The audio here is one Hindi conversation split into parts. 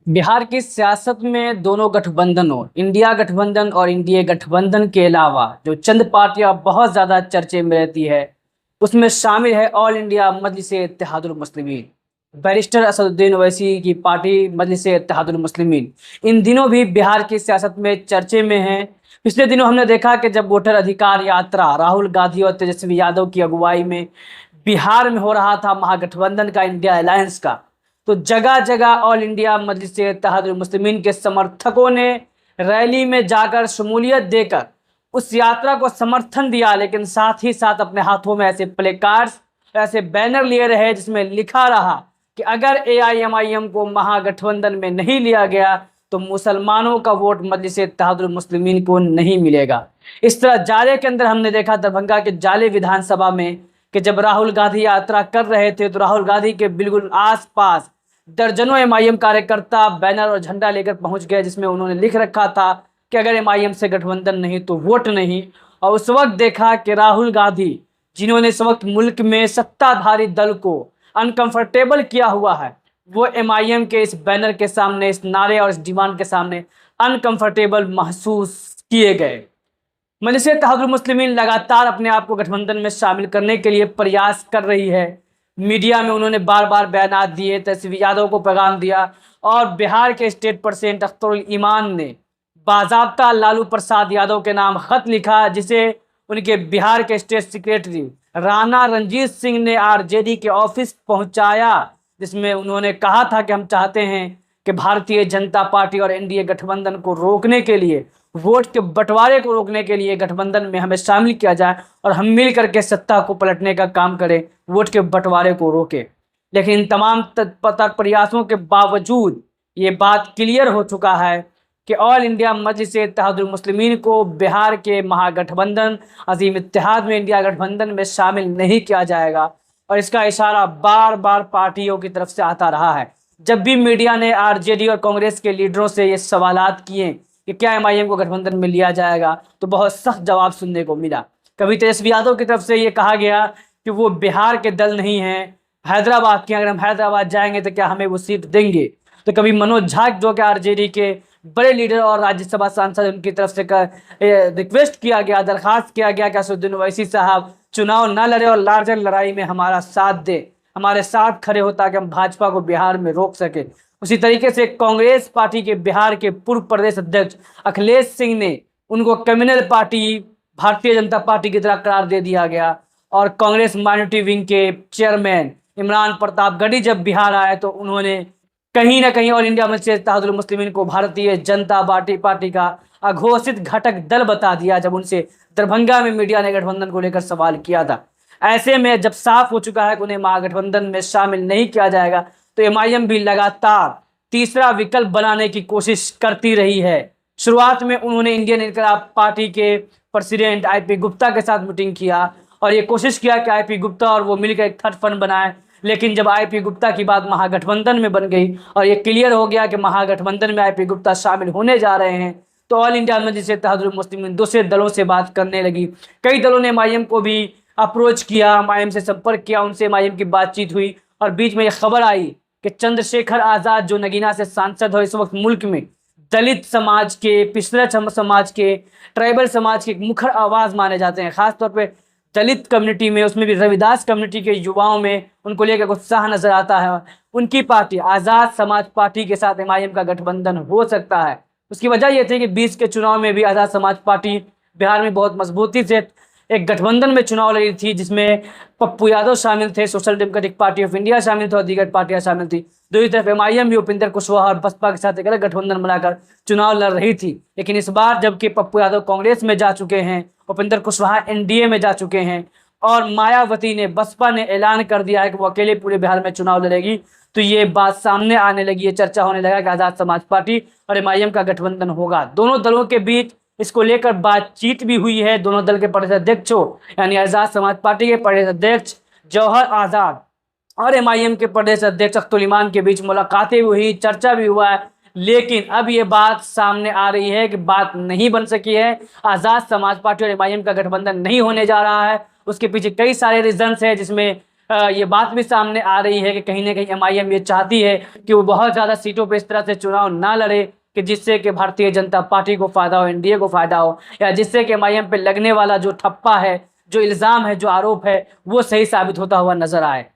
बिहार की सियासत में दोनों गठबंधनों इंडिया गठबंधन और एनडीए गठबंधन के अलावा जो चंद पार्टियां बहुत ज़्यादा चर्चे में रहती है उसमें शामिल है ऑल इंडिया मजलिस-ए-इत्तेहादुल मुस्लिमीन। बैरिस्टर असदुद्दीन ओवैसी की पार्टी मजलिस-ए-इत्तेहादुल मुस्लिमीन इन दिनों भी बिहार की सियासत में चर्चे में है। पिछले दिनों हमने देखा कि जब वोटर अधिकार यात्रा राहुल गांधी और तेजस्वी यादव की अगुवाई में बिहार में हो रहा था महागठबंधन का, इंडिया अलायंस का, तो जगह जगह ऑल इंडिया मजलिस-ए-इत्तेहादुल मुस्लिमीन के समर्थकों ने रैली में जाकर शमूलियत देकर उस यात्रा को समर्थन दिया, लेकिन साथ ही साथ अपने हाथों में ऐसे प्ले कार्ड्स, ऐसे बैनर लिए रहे जिसमें लिखा रहा कि अगर एआईएमआईएम को महागठबंधन में नहीं लिया गया तो मुसलमानों का वोट मजलिस-ए-इत्तेहादुल मुस्लिमीन को नहीं मिलेगा। इस तरह जाले के अंदर हमने देखा दरभंगा के जाले विधानसभा में कि जब राहुल गांधी यात्रा कर रहे थे तो राहुल गांधी के बिल्कुल आसपास दर्जनों एमआईएम कार्यकर्ता बैनर और झंडा लेकर पहुंच गए, जिसमें उन्होंने लिख रखा था कि अगर एमआईएम से गठबंधन नहीं तो वोट नहीं। और उस वक्त देखा कि राहुल गांधी, जिन्होंने इस वक्त मुल्क में सत्ताधारी दल को अनकंफर्टेबल किया हुआ है, वो एमआईएम के इस बैनर के सामने, इस नारे और इस डिमांड के सामने अनकंफर्टेबल महसूस किए गए। मजलिस-ए-इत्तेहादुल मुस्लिमीन लगातार अपने आप को गठबंधन में शामिल करने के लिए प्रयास कर रही है। मीडिया में उन्होंने बार बार बयानात दिए, तेजस्वी यादव को पैगाम दिया और बिहार के स्टेट प्रेसिडेंट अख्तरुल ईमान ने बाज़ाब्ता लालू प्रसाद यादव के नाम खत लिखा, जिसे उनके बिहार के स्टेट सेक्रेटरी राणा रणजीत सिंह ने आरजेडी के ऑफिस पहुंचाया, जिसमें उन्होंने कहा था कि हम चाहते हैं कि भारतीय जनता पार्टी और एनडीए गठबंधन को रोकने के लिए, वोट के बंटवारे को रोकने के लिए गठबंधन में हमें शामिल किया जाए और हम मिल करके सत्ता को पलटने का काम करें, वोट के बंटवारे को रोकें। लेकिन इन तमाम प्रयासों के बावजूद ये बात क्लियर हो चुका है कि ऑल इंडिया मजलिस-ए-इत्तेहादुल मुस्लिमीन को बिहार के महागठबंधन अजीम इत्तेहाद में, इंडिया गठबंधन में शामिल नहीं किया जाएगा। और इसका इशारा बार बार पार्टियों की तरफ से आता रहा है। जब भी मीडिया ने आरजेडी और कांग्रेस के लीडरों से ये सवालात किए कि क्या एमआईएम को गठबंधन में लिया जाएगा, तो बहुत सख्त जवाब सुनने को मिला। कभी तेजस्वी यादव की तरफ से ये कहा गया कि वो बिहार के दल नहीं हैं, हैदराबाद के, अगर हम हैदराबाद जाएंगे तो क्या हमें वो सीट देंगे। तो कभी मनोज झा, जो कि आरजेडी के बड़े लीडर और राज्यसभा सांसद, उनकी तरफ से रिक्वेस्ट किया गया, दरखास्त किया गया कि असदुद्दीन ओवैसी साहब चुनाव न लड़े और लार्जर लड़ाई में हमारा साथ दे, हमारे साथ खड़े हो ताकि हम भाजपा को बिहार में रोक सके। उसी तरीके से कांग्रेस पार्टी के बिहार के पूर्व प्रदेश अध्यक्ष अखिलेश सिंह ने उनको communal party, Bharatiya Janata party की तरह करार दे दिया गया। और कांग्रेस माइनॉरिटी विंग के चेयरमैन इमरान प्रतापगढ़ी जब बिहार आए तो उन्होंने कहीं ना कहीं ऑल इंडिया मजलिस-ए-इत्तेहादुल मुस्लिमीन को भारतीय जनता पार्टी का अघोषित घटक दल बता दिया, जब उनसे दरभंगा में मीडिया ने गठबंधन को लेकर सवाल किया था। ऐसे में जब साफ हो चुका है कि उन्हें महागठबंधन में शामिल नहीं किया जाएगा, तो एमआईएम भी लगातार तीसरा विकल्प बनाने की कोशिश करती रही है। शुरुआत में उन्होंने इंडियन इनकलाब पार्टी के प्रेसिडेंट आईपी गुप्ता के साथ मीटिंग किया और ये कोशिश किया कि आईपी गुप्ता और वो मिलकर एक थर्ड फ्रंट बनाए। लेकिन जब आईपी गुप्ता की बात महागठबंधन में बन गई और ये क्लियर हो गया कि महागठबंधन में आईपी गुप्ता शामिल होने जा रहे हैं, तो ऑल इंडिया मजलिस-ए-इत्तेहादुल मुस्लिमीन दूसरे दलों से बात करने लगी। कई दलों ने एमआईएम को भी अप्रोच किया, एमआईएम से संपर्क किया, उनसे एमआईएम की बातचीत हुई। और बीच में ये खबर आई कि चंद्रशेखर आज़ाद, जो नगीना से सांसद हो, इस वक्त मुल्क में दलित समाज के, पिछड़ा समाज के, ट्राइबल समाज के मुखर आवाज़ माने जाते हैं। खासतौर पे दलित कम्युनिटी में, उसमें भी रविदास कम्युनिटी के युवाओं में उनको लेकर उत्साह नजर आता है। उनकी पार्टी आज़ाद समाज पार्टी के साथ एमआईएम का गठबंधन हो सकता है। उसकी वजह यह थी कि 20 के चुनाव में भी आज़ाद समाज पार्टी बिहार में बहुत मजबूती से एक गठबंधन में चुनाव लड़ी थी, जिसमें पप्पू यादव शामिल थे, social democratic party of India शामिल थे और दीगर पार्टियां शामिल थी। दूसरी तरफ एमआईएम भी उपेंद्र कुशवाहा और बसपा के साथ एक अलग गठबंधन बनाकर चुनाव लड़ रही थी। लेकिन इस बार जबकि पप्पू यादव कांग्रेस में जा चुके हैं, उपेंद्र कुशवाहा एनडीए में जा चुके हैं और मायावती ने, बसपा ने ऐलान कर दिया है कि वो अकेले पूरे बिहार में चुनाव लड़ेगी, तो ये बात सामने आने लगी, ये चर्चा होने लगा कि आज़ाद समाज पार्टी और एमआईएम का गठबंधन होगा। दोनों दलों के बीच इसको लेकर बातचीत भी हुई है। दोनों दल के प्रदेश अध्यक्ष यानी आज़ाद समाज पार्टी के प्रदेश अध्यक्ष जौहर आज़ाद और एमआईएम के प्रदेश अध्यक्ष अख्तरुल ईमान के बीच मुलाकातें हुई, चर्चा भी हुआ है। लेकिन अब ये बात सामने आ रही है कि बात नहीं बन सकी है। आज़ाद समाज पार्टी और एमआईएम का गठबंधन नहीं होने जा रहा है। उसके पीछे कई सारे रीजंस हैं, जिसमें ये बात भी सामने आ रही है कि कहीं ना कहीं एमआईएम ये चाहती है कि वो बहुत ज़्यादा सीटों पे इस तरह से चुनाव ना लड़े कि जिससे कि भारतीय जनता पार्टी को फायदा हो, एनडीए को फायदा हो, या जिससे कि एमआईएम पे लगने वाला जो ठप्पा है, जो इल्ज़ाम है, जो आरोप है, वो सही साबित होता हुआ नजर आए।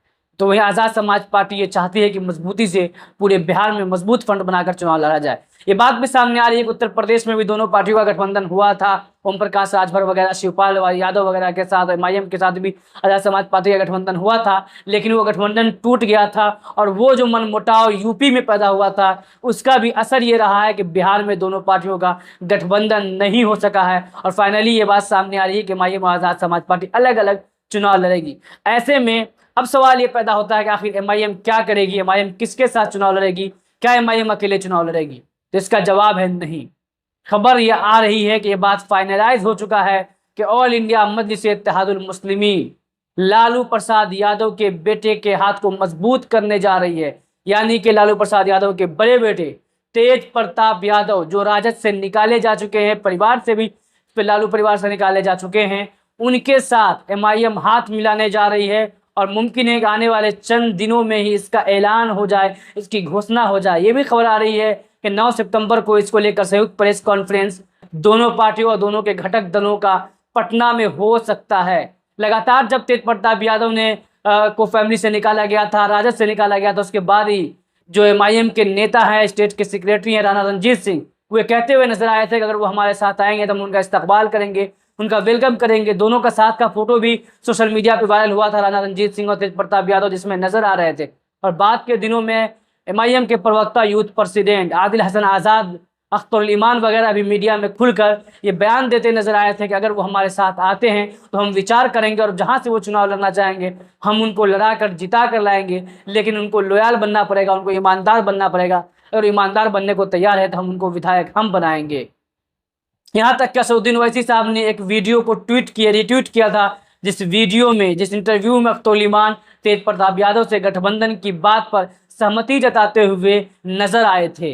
तो वहीं आज़ाद समाज पार्टी ये चाहती है कि मजबूती से पूरे बिहार में मजबूत फ्रंट बनाकर चुनाव लड़ा जाए। ये बात भी सामने आ रही है कि उत्तर प्रदेश में भी दोनों पार्टियों का गठबंधन हुआ था, ओम प्रकाश राजभर वगैरह, शिवपाल यादव वगैरह के साथ, एमआईएम के साथ भी आज़ाद समाज पार्टी का गठबंधन हुआ था, लेकिन वो गठबंधन टूट गया था। और वो जो मनमुटाव यूपी में पैदा हुआ था, उसका भी असर ये रहा है कि बिहार में दोनों पार्टियों का गठबंधन नहीं हो सका है। और फाइनली ये बात सामने आ रही है कि एमआईएम और आज़ाद समाज पार्टी अलग अलग चुनाव लड़ेगी। ऐसे में अब सवाल ये पैदा होता है कि आखिर एमआईएम क्या करेगी, एमआईएम किसके साथ चुनाव लड़ेगी, क्या एमआईएम अकेले चुनाव लड़ेगी? तो इसका जवाब है नहीं। खबर ये आ रही है कि ये बात फाइनलाइज हो चुका है कि ऑल इंडिया मजलिस-ए-इत्तेहादुल मुस्लिमीन लालू प्रसाद यादव के बेटे के हाथ को मजबूत करने जा रही है। यानी कि लालू प्रसाद यादव के बड़े बेटे तेज प्रताप यादव, जो राजद से निकाले जा चुके हैं, परिवार से भी लालू परिवार से निकाले जा चुके हैं, उनके साथ एमआईएम हाथ मिलाने जा रही है। और मुमकिन है कि आने वाले चंद दिनों में ही इसका ऐलान हो जाए, इसकी घोषणा हो जाए। ये भी खबर आ रही है कि 9 सितंबर को इसको लेकर संयुक्त प्रेस कॉन्फ्रेंस दोनों पार्टियों और दोनों के घटक दलों का पटना में हो सकता है। लगातार जब तेज प्रताप यादव ने को फैमिली से निकाला गया था, राजद से निकाला गया था, उसके बाद ही जो एमआईएम के नेता हैं, स्टेट के सेक्रेटरी हैं राणा रणजीत सिंह, वो कहते हुए नजर आए थे कि अगर वो हमारे साथ आएंगे तो हम उनका इस्तकबाल करेंगे, उनका वेलकम करेंगे। दोनों का साथ का फोटो भी सोशल मीडिया पे वायरल हुआ था, राणा रणजीत सिंह और तेज प्रताप यादव जिसमें नजर आ रहे थे। और बाद के दिनों में एमआईएम के प्रवक्ता, यूथ प्रेसिडेंट आदिल हसन आज़ाद, अख्तरुल ईमान वगैरह भी मीडिया में खुलकर ये बयान देते नजर आए थे कि अगर वो हमारे साथ आते हैं तो हम विचार करेंगे और जहां से वो चुनाव लड़ना चाहेंगे हम उनको लड़ा कर जिता कर लाएंगे, लेकिन उनको लॉयल बनना पड़ेगा, उनको ईमानदार बनना पड़ेगा। अगर ईमानदार बनने को तैयार है तो हम उनको विधायक हम बनाएंगे। यहाँ तक कि असदुद्दीन ओवैसी साहब ने एक वीडियो को रिट्वीट किया था, जिस वीडियो में, जिस इंटरव्यू में अख्तरुल ईमान तेज प्रताप यादव से गठबंधन की बात पर सहमति जताते हुए नजर आए थे।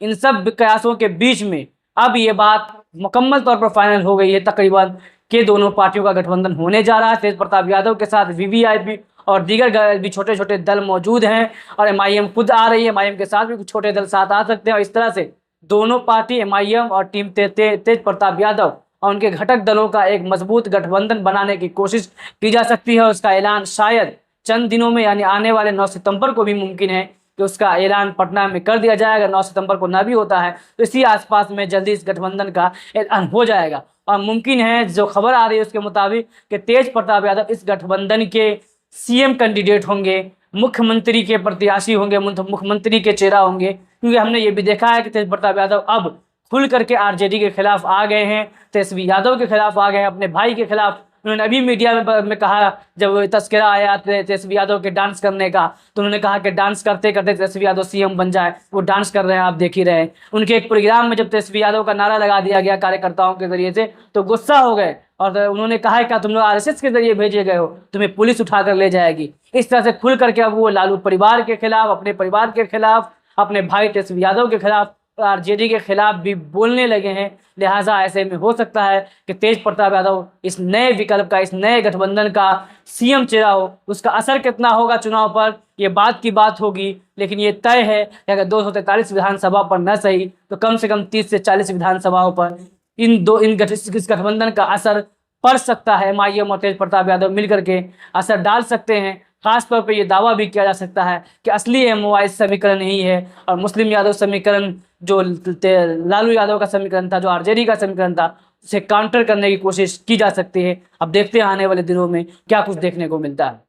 इन सब कयासों के बीच में अब ये बात मुकम्मल तौर पर फाइनल हो गई है तकरीबन कि दोनों पार्टियों का गठबंधन होने जा रहा है। तेज प्रताप यादव के साथ वीवीआईपी और दीगर भी छोटे छोटे दल मौजूद हैं, और एमआईएम खुद आ रही है, एमआईएम के साथ भी कुछ छोटे दल साथ आ सकते हैं। और इस तरह से दोनों पार्टी, एमआईएम और टीम तेज प्रताप यादव और उनके घटक दलों का एक मजबूत गठबंधन बनाने की कोशिश की जा सकती है। उसका ऐलान शायद चंद दिनों में, यानी आने वाले 9 सितंबर को भी मुमकिन है कि उसका ऐलान पटना में कर दिया जाएगा। 9 सितंबर को ना भी होता है तो इसी आसपास में जल्दी इस गठबंधन का ऐलान हो जाएगा। और मुमकिन है, जो खबर आ रही है उसके मुताबिक, कि तेज प्रताप यादव इस गठबंधन के सीएम कैंडिडेट होंगे, मुख्यमंत्री के प्रत्याशी होंगे, मुख्यमंत्री के चेहरा होंगे। क्योंकि हमने ये भी देखा है कि तेज प्रताप यादव अब खुल करके आरजेडी के खिलाफ आ गए हैं, तेजस्वी यादव के खिलाफ आ गए हैं, अपने भाई के खिलाफ। उन्होंने अभी मीडिया में कहा, जब तस्करा आया तेजस्वी यादव के डांस करने का, तो उन्होंने कहा कि डांस करते करते तेजस्वी यादव सीएम बन जाए। वो डांस कर रहे हैं, आप देख ही रहे हैं। उनके एक प्रोग्राम में जब तेजस्वी यादव का नारा लगा दिया गया कार्यकर्ताओं के जरिए से, तो गुस्सा हो गए और उन्होंने कहा कि तुम लोग आरएसएस के जरिए भेजे गए हो, तुम्हें पुलिस उठा कर ले जाएगी। इस तरह से खुल करके अब वो लालू परिवार के खिलाफ, अपने परिवार के खिलाफ, अपने भाई तेजस्वी यादव के खिलाफ, आरजेडी के खिलाफ भी बोलने लगे हैं। लिहाजा ऐसे में हो सकता है कि तेज प्रताप यादव इस नए विकल्प का, इस नए गठबंधन का सीएम चेहरा हो। उसका असर कितना होगा चुनाव पर, ये बात की बात होगी। लेकिन ये तय है कि अगर 243 विधानसभा पर न सही तो कम से कम 30 से 40 विधानसभाओं पर इस गठबंधन का असर पड़ सकता है। एमआईएम और तेज प्रताप यादव मिलकर के असर डाल सकते हैं। खास तौर पे ये दावा भी किया जा सकता है कि असली एमओआई समीकरण यही है, और मुस्लिम यादव समीकरण, जो लालू यादव का समीकरण था, जो आरजेडी का समीकरण था, उसे काउंटर करने की कोशिश की जा सकती है। अब देखते हैं आने वाले दिनों में क्या कुछ देखने को मिलता है।